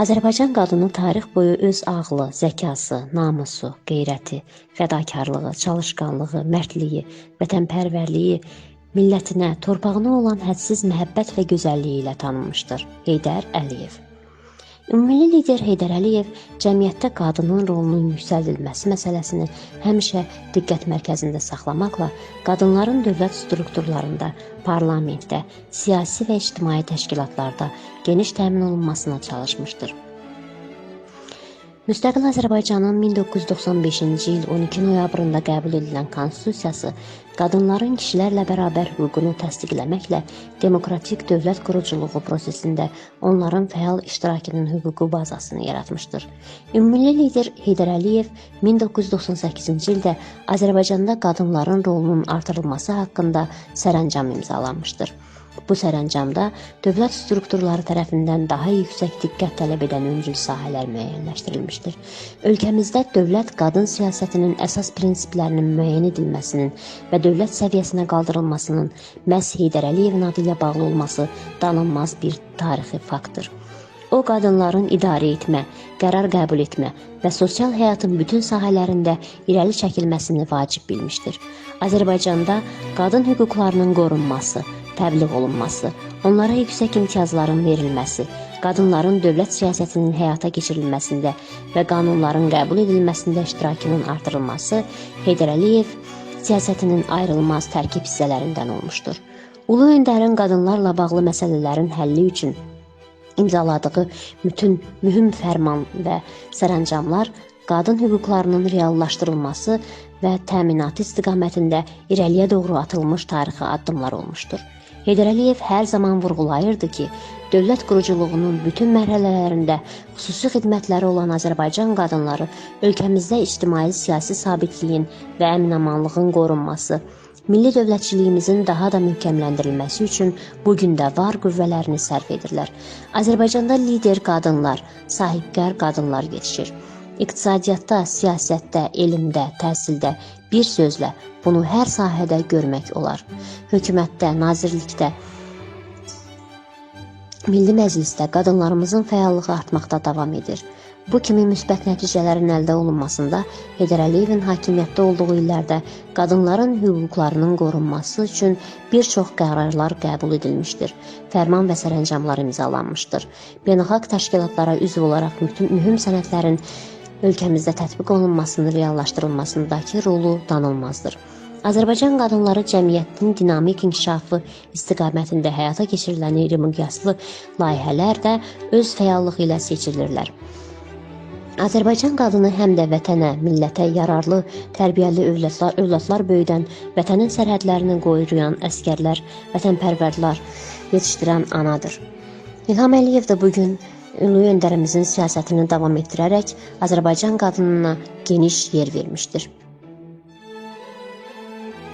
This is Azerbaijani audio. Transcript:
Azərbaycan qadını tarix boyu öz ağlı, zəkası, namusu, qeyrəti, fədakarlığı, çalışqanlığı, mərdliyi, vətənpərvərliyi, millətinə, torpağına olan hədsiz məhəbbət və gözəlliyi ilə tanınmışdır. Heydər Əliyev. Ümummilli lider Heydər Əliyev cəmiyyətdə qadının rolunun yüksəldilməsi məsələsini həmişə diqqət mərkəzində saxlamaqla qadınların dövlət strukturlarında, parlamentdə, siyasi və ictimai təşkilatlarda geniş təmin olunmasına çalışmışdır. Müstəqil Azərbaycanın 1995-ci il 12 noyabrında qəbul edilən konstitusiyası qadınların kişilərlə bərabər hüququnu təsdiqləməklə demokratik dövlət quruculuğu prosesində onların fəal iştirakının hüquqi bazasını yaratmışdır. Ümummilli lider Heydər Əliyev 1998-ci ildə Azərbaycanda qadınların rolunun artırılması haqqında sərəncam imzalanmışdır. Bu sərəncamda dövlət strukturları tərəfindən daha yüksək diqqət tələb edən öncül sahələr müəyyənləşdirilmişdir. Ölkəmizdə dövlət qadın siyasətinin əsas prinsiplərinin müəyyən edilməsinin və dövlət səviyyəsinə qaldırılmasının məhz Heydər Əliyevin adı ilə bağlı olması danılmaz bir tarixi faktdır. O, qadınların idarə etmə, qərar qəbul etmə və sosial həyatın bütün sahələrində irəli çəkilməsini vacib bilmişdir. Azərbaycanda qadın hüquqlarının qorunması, təbliğ olunması, onlara yüksək imtiyazların verilməsi, qadınların dövlət siyasətinin həyata keçirilməsində və qanunların qəbul edilməsində iştirakının artırılması Heydər Əliyev siyasətinin ayrılmaz tərkib hissələrindən olmuşdur. Ulu öndərin qadınlarla bağlı məsələlərin həlli üçün imzaladığı bütün mühüm fərman və sərəncamlar qadın hüquqlarının reallaşdırılması və təminatı istiqamətində irəliyə doğru atılmış tarixi addımlar olmuşdur. Heydər Əliyev hər zaman vurğulayırdı ki, dövlət quruculuğunun bütün mərhələlərində xüsusi xidmətləri olan Azərbaycan qadınları ölkəmizdə ictimai-siyasi sabitliyin və əmin-amanlığın qorunması, milli dövlətçiliyimizin daha da möhkəmləndirilməsi üçün bugün də var qüvvələrini sərf edirlər. Azərbaycanda lider qadınlar, sahibkar qadınlar yetişir. İqtisadiyyatda, siyasətdə, elmdə, təhsildə, bir sözlə bunu hər sahədə görmək olar. Hökumətdə, nazirlikdə, Milli Məclisdə qadınlarımızın fəallığı artmaqda davam edir. Bu kimi müsbət nəticələrin əldə olunmasında Heydər Əliyevin hakimiyyətdə olduğu illərdə qadınların hüquqlarının qorunması üçün bir çox qərarlar qəbul edilmişdir. Fərman və sərəncamlar imzalanmışdır. Beynəlxalq təşkilatlara üzv olaraq mühüm sənədlərin ölkəmizdə tətbiq olunmasının reallaşdırılmasındakı rolu danılmazdır. Azərbaycan qadınları cəmiyyətin dinamik inkişafı istiqamətində həyata keçirilən iri-miqyaslı layihələr də öz fəallığı ilə seçilirlər. Azərbaycan qadını həm də vətənə, millətə yararlı, tərbiyəli övladlar böyüdən, vətənin sərhədlərini qoruyan əsgərlər, vətənpərvərlər yetişdirən anadır. İlham Əliyev də bugün ulu öndərimizin siyasətini davam etdirərək Azərbaycan qadınına geniş yer vermişdir.